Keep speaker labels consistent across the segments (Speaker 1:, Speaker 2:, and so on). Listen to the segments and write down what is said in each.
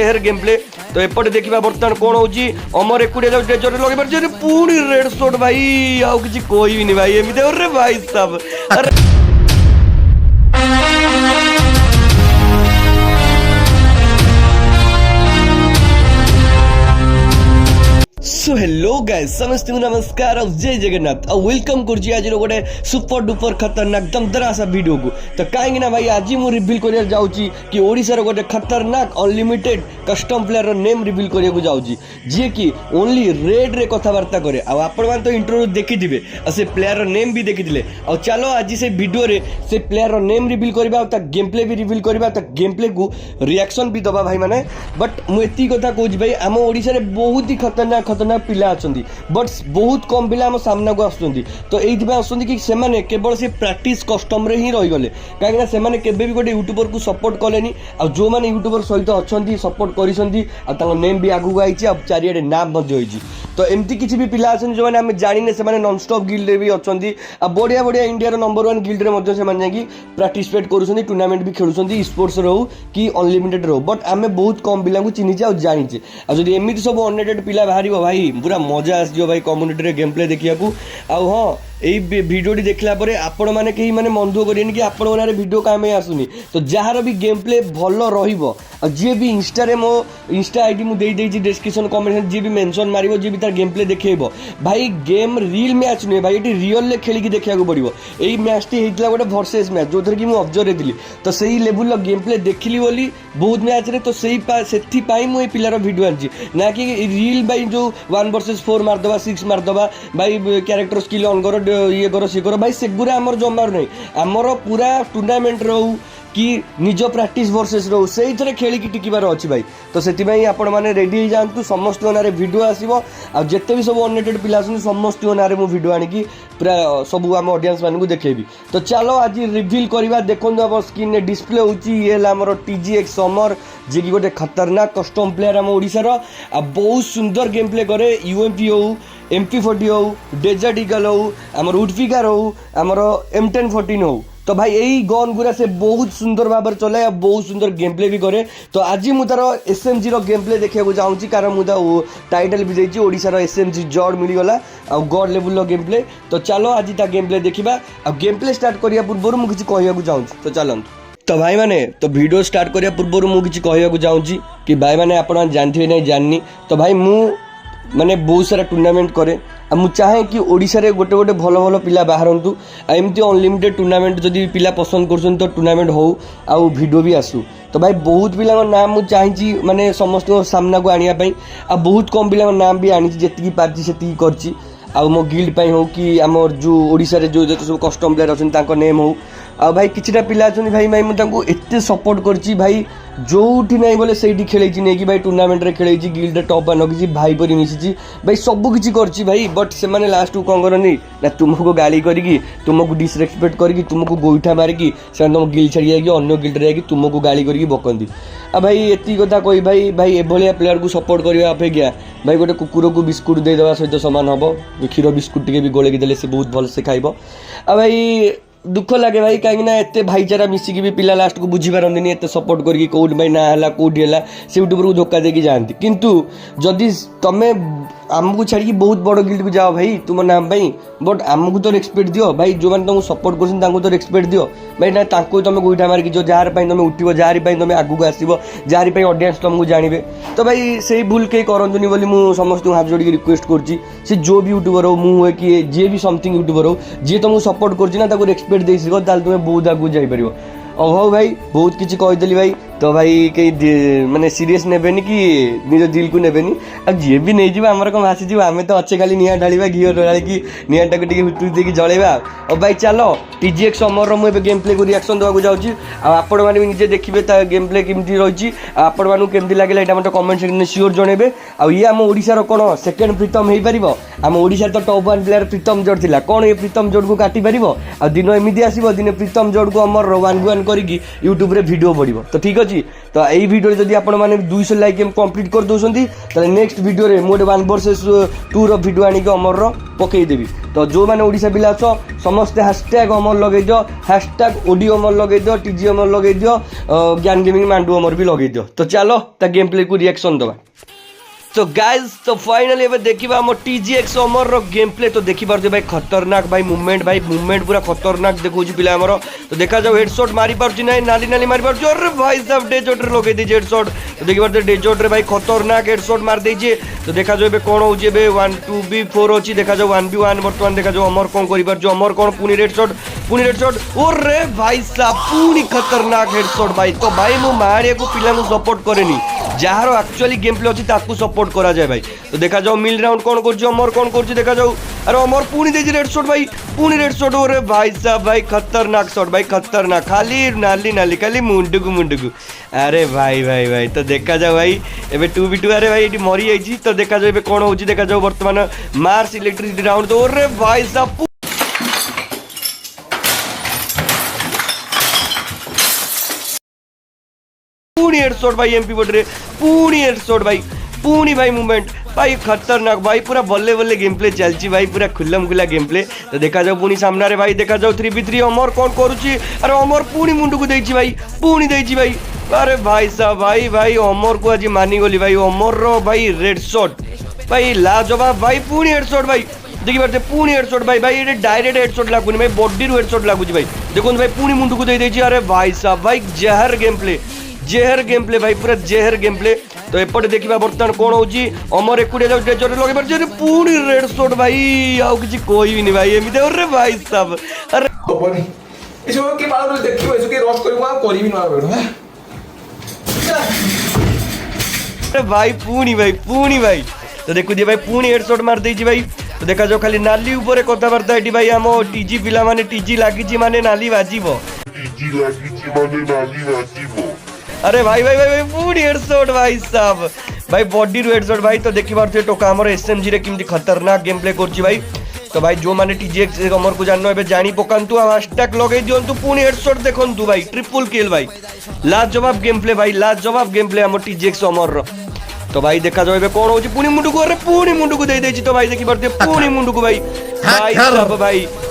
Speaker 1: हेर game play तो एपटे देखा बर्तमान कौन होची अमर एकुड़े डेजर लगे पारे पूरी रेड शॉट भाई आउ किसी कोई नहीं भाई एमती अरे भाई साहब अरे सो हेलो गाइस समस्त नमस्कार और जय जगन्नाथ और वेलकम करछि आज गोटे सुपर डुपर खतरनाक दमदरा सा वीडियो को तो कहीं ना भाई आज मु रिवील करिया जाउची कि ओडिसा रो गोटे खतरनाक अनलिमिटेड कस्टम प्लेयर रो नेम रिवील करिया को जाउची जे कि ओनली रेड रे कथावार्ता करे आ आपण मान तो इंट्रो देखि दिबे आ से प्लेयर रो नेम भी देखि दिले और चलो आज से वीडियो रे से प्लेयर रो नेम रिवील करबा ता गेम प्ले भी रिवील करबा ता गेम प्ले को रिएक्शन भी दबा भाई माने बट मु एती कथा कहूची भाई हम ओडिसा रे बहुत ही खतरनाक पिला अछंती बट बहुत कम पिला हम सामना को आसुंती तो एइथि बा आसुंती कि से माने केवल से प्रैक्टिस कस्टम रे ही रहि गले काहे ना से माने केबे भी गोटे यूट्यूबर को सपोर्ट कलेनी आ जो माने यूट्यूबर सहित अछंती सपोर्ट करिसंती आ तांको नेम भी आगु आइछि आ चारियाडे नाम मध्ये होइछि तो एमती किछि भी पिला अछन जो माने हम जानिने से माने नॉन स्टॉप गिल्ड रे भी अछंती आ बढ़िया बढ़िया इंडिया रो नंबर 1 गिल्ड रे मध्ये से माने जाकी पार्टिसिपेट करूसंती टूर्नामेंट भी खेलुसंती स्पोर्ट्स रहू कि अनलिमिटेड रहू बट आमे बहुत कम पिला को चिन्हिचे आ जानिचे आ जदी एमिति सब अननेटेड पिला बाहरिबो भाई पूरा मजा आस भाई कम्युनिटी रे गेम प्ले देखिया को आ हां एई वीडियोटी देखला परे आपण माने केही माने मन दुख करियनि कि आपण माने वीडियो कामे आसुनी तो जहार भी गेम प्ले भलो रहिबो आ जे भी इंस्टा रे मो इंस्टा आईडी मु देई देई डिस्क्रिप्शन कमेंट जे भी मेंशन मारिबो जे भी तार गेम प्ले देखेइबो भाई गेम रियल मैच नै भाई एटी रियल ले खेली कि देखिया को पड़िबो एई मैच टी हेतला गोटे वर्सेस मैच जोथर कि मु ऑब्जर्व दिली तो सही लेवल लो गेम प्ले देखिली बोली बहुत मैच रे तो सही सेथि पाई मु ए पिलार वीडियो आनछि ना कि रियल भाई जो 1 वर्सेस 4 मार दबा 6 मार दबा भाई कैरेक्टर स्किल ऑन करो ये करो सी करो भाई सेगुरा आमर जमार नहीं आमर पूरा टूर्नामेंट रहू कि निज प्रैक्टिस वर्सेस रहू से खेली की टिकिबार अच्छी भाई तो से आपण मैंने रेडी हो जातु समस्त नारे वीडियो आसो आ जिते भी सब अननेटेड पिला समस्त नारे मु वीडियो आनिकी पूरा सब आम ऑडियंस मानू देखेबी तो चलो आज रिवील करवा देखो आम स्क्रीन डिस्प्ले होची ये आमर TGX समर जे कि गोटे खतरनाक कस्टम प्लेयर आम ओडिसा रो आ बहुत सुंदर गेम प्ले करे UMP हो MP40 हो डेजर्ट ईगल हो आमर उडफिगर हो आमर M1014 हो तो भाई यही गन गुरा से बहुत सुंदर भाव चलाए आ बहुत सुंदर गेम प्ले भी करे तो आज मु तार SMG रो गेम प्ले देखा चाहूँगी कारण मुझे टाइटल भी जाइए ओडिशा रो SMG जॉड मिलगला आ गॉड लेवल रो गेम प्ले तो चलो आज ता गेम प्ले देखा आ गेम प्ले स्टार्ट करिया पूर्व मुझे किसी कहूँ चाहूँगी तो चलतु तो भाई माने तो वीडियो स्टार्ट करिया पूर्व मुझे किसी कहूँ चाहूँगी कि भाई माने आपण जानते नहीं जाननी तो भाई मु माने बहुत सारा टूर्नामेंट करे आ मु चाहे कि ओडिशा रे गोटे गोटे भल भल पिला बाहरंतु आ एमती अनलिमिटेड टूर्नामेंट जदि पिला पसंद करछन तो टूर्नामेंट हो आ वीडियो भी आसू तो भाई बहुत पिला नाम मु चाहि माने समस्त सामना को आनिया पई आ बहुत कम पिला नाम भी आनी जेतिकी पारची सेतिकी करची आ मो गिल्ड पई हो कि हमर जो ओडिशा रे जो सब कस्टम प्लेयर अछन तांको नेम हो आ भाई किछटा पिला अछन भाई भाई मु तांको एते सपोर्ट करची भाई जोठी नहीं बोले सही खेल नहीं कि भाई टूर्नामेंट रे खेल गिल्ड टॉप वन कि भाई परी मिसी भाई सब किसी करची भाई बट से माने लास्ट को कौन करनी ना तुमको गाली करी तुमको डिसरेस्पेक्ट करी तुमको गोईठा मारिकी से तुम गिल्ड छाड़ी जाकि अन्य गिल्ड रे तुमको गाली करी बकंती आ भाई एति कथा कही भाई भाई एभलिया प्लेयर को सपोर्ट करने अपेक्षा भाई गोटे कुकुर को बिस्कुट दे देवा सहित सामान हम क्षीर बिस्कुट टे भी गोलेकी देले से बहुत भल से खाइब आ भाई दुख लगे भाई कहीं एत भाईचारा मिसिकी भी पिला लास्ट को बुझी पारती एत सपोर्ट करके कौट भाई ना है कौटी है से यूट्यूबर को धोखा देकी जाती किंतु जदि तुम आमको छाड़ी बहुत बड़ गिल्ड को जाओ भाई तुम नाम भाई बट आमको तो रेस्पेक्ट दियो भाई जो मैंने तुमको सपोर्ट कर तो रेस्पेक्ट दियो भाई ना तुम गोईठा मारिकी जो जार तुम उठो जार तुम आगू आसो जार ऑडियंस तुमको जानवे तो भाई से भूल कहीं करतुनि बोली मुझे समस्त हाथ जोड़ी रिक्वेस्ट कर जो भी यूट्यूबर हो मुझे कि जी भी समथिंग यूट्यूबर हो जी तुमको सपोर्ट कर रेस्पेक्ट दे सको तुम बहुत आगू जापर अभाव भाई बहुत किसी कहीदेली भाई तो भाई कहीं माने सीरीयस नेबेनी कि निज दिल को नेबेनी आ जी भी नहीं जीवा हमर कम भासी आम तो अच्छे खाली निया ढालिबा घी ढाली निया टाक हुटू देकी जलेबा और भाई चलो TGX समर मुझे गेम प्ले को रिएक्शन देवाक जाऊँगी आपण मैंने भी निजे देखिए गेम प्ले केमती रही आपण मानू केमती लगे ये मतलब कमेंट सेक्शन में सियोर जनइबे आ ये आम ओडिशार कौन सेकेंड प्रीतम हो पार आम ओडिशा तो टॉप 1 प्लेयर प्रीतम जोड़ था कौन ये प्रीतम जोड़ को काटी पार आ दिन एमती आसो दिन प्रीतम जोड़ को आमर 1v1 करी यूट्यूब रे वीडियो पड़ो तो ठीक अच्छे तो यही वीडियो जब आपण मैंने 200 लाइक गेम कंप्लीट कर दौरान तो नेक्स्ट वीडियो रे मोटे 1 वर्सेस 2 वीडियो आनिक अमर पकईदेवी तो जो मैंने ओडिशा पिला अछ समस्ते हैशटैग अमर लगे दियो हैशटैग ओडी अमर लगे दियो टीजी अमर लगे दियो ज्ञान गेमिंग मांडू अमर भी लगे दियो तो चलो ता गेम प्ले को रिएक्शन दबा तो गाइज तो फाइनली एबे देखिबा हम टीजीएक्स अमर रो गेम प्ले तो देखि पारछे भाई खतरनाक भाई मूवमेंट पूरा खतरनाक देखौछि पिला हमर तो देखा जाओ हेडशॉट मारी पारछि नै नाली नाली मारी पारछि अरे भाई साहब डेजोट रे लगे दिजे हेडशॉट तो देखि पारछे डेजोट रे भाई खतरनाक हेडशॉट मार देछि तो देखा जाओ एबे कोन होछि एबे 1-2-4 अछि देखा जाओ 1v1 वर्तमान देखा जाओ अमर कोन करि पारछो अमर कोन पुनी हेडशॉट अरे भाई साहब पुनी खतरनाक हेडशॉट भाई तो भाई मु मारिया को पिला को सपोर्ट करेनी जार एक्चुअली गेम प्ले अच्छी ताकू सपोर्ट करा जाए भाई तो देखा जाओ मिल राउंड कौन कर अमर कौन कर देखा जाओ अरे अमर पुणी दे रेड शॉट भाई पुणी रेड शॉट अरे भाई साहब भाई खतरनाक शॉट भाई खतरनाक खाली नाली नाली खाली मुंडकू अरे भाई भाई भाई तो देखा जाओ भाई एबे 2v2 अरे भाई ये मरी जाइए तो देखा जाओ कौन हो देखा जाओ बर्तमान मार्स इलेक्ट्रिसिटी राउंड तो अरे भाई साहब पुणी हेडशॉट भाई एमपी बोर्ड पुणी हेडशॉट भाई पुणी भाई मूवमेंट भाई खतरनाक भाई पूरा बल्ले बल्ले गेम प्ले चलती भाई पूरा खुल्लम खुला गेम प्ले तो देखा जाओ पुणी सामने भाई देखा जाओ 3v3 अमर कौन करुच्ची अरे अमर पुणी मुंड को देछि भाई पुणी देछि भाई अरे भाई साहब भाई भाई अमर को आज मानिगली भाई अमर रो भाई रेड शॉट भाई लाजवाब भाई पुणी हेडशॉट भाई देखि पारछे पुणी हेडशॉट भाई भाई ये डायरेक्ट हेडशॉट लागुनी भाई बॉडी रो हेडशॉट लागुची भाई देखो भाई पुणी मुंड को दे देछि अरे भाई साहब भाई जेहर गेम प्ले भाई पूरा जेहर गेम प्ले तो एपटे देखिबा बर्तमान कोन होची अमर एकुडिया जाउ डेजर लगे पर जे पूरी रेड शॉट भाई आउ किछि कोई भी नहीं भाई एमिते अरे भाई साहब अरे
Speaker 2: बनी इसो के बालो देखिबो इसो के रश करबो आ करिबि ना बेडो है
Speaker 1: अरे भाई पूणी भाई तो देखु दे भाई पूणी हेडशॉट मार देछि भाई तो देखा जाओ खाली नाली ऊपर कथा बार्ता एटी भाई हम टीजी पिला माने टीजी लागिछि माने नाली बाजिबो अरे भाई भाई भाई पूरी हेडशॉट भाई साहब भाई बॉडी रो हेडशॉट भाई तो देखि पारछे टोका हमर एसएमजी रे किमती खतरनाक गेम प्ले करछि भाई तो भाई जो माने टीजीएक्स अमर को जाननो एबे जानी पकांतु हैशटैग लगे दियंतु पूरी हेडशॉट देखंतु भाई ट्रिपल किल भाई लाजवाब गेम प्ले भाई लाजवाब गेम प्ले हमर टीजीएक्स अमर रो तो भाई देखा जाओ एबे कोन होची पुणी मुंडू को अरे पुणी मुंडू को दे देछि तो भाई देखि पारछे पुणी मुंडू को भाई भाई साहब भाई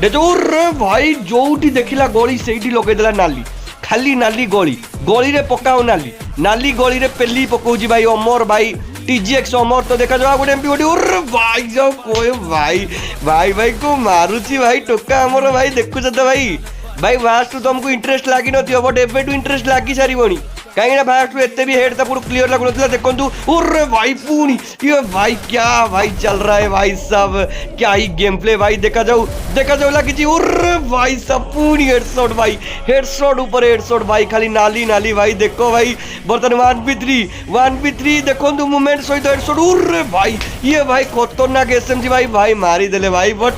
Speaker 1: डेजोर भाई जोठी देखिला गोली सेठी लगे देला नाली खाली नाली गोली रे पकाओ नाली गोली रे पेली पकोजी भाई अमर भाई टीजीएक्स अमर तो देखा जाओ गोटे एमपी गोटी ओरे भाई जाओ कोई भाई को मारुची भाई टोका अमर भाई देखु तो भाई फास्ट तुमको इंटरेस्ट लागी नथियो बट एबेटू इंटरेस्ट लागी सारिबोनी कहीं फास्ट एते भी हेड था पूरा क्लियर लगुनथिला देखंतु ओरे भाई पुणी ये भाई क्या भाई चल रहा है भाई साहब क्या ही गेम प्ले भाई देखा जाओ लगी ओरे भाई साहब पुणी हेडशॉट भाई हेडशॉट ऊपर हेडशॉट भाई खाली नाली भाई देखो भाई बर्तमान 1v3 देखंतु मूवमेंट सहित हेडशॉट ओरे भाई ये भाई खतरनाक एसएमजी भाई मारी देले भाई बट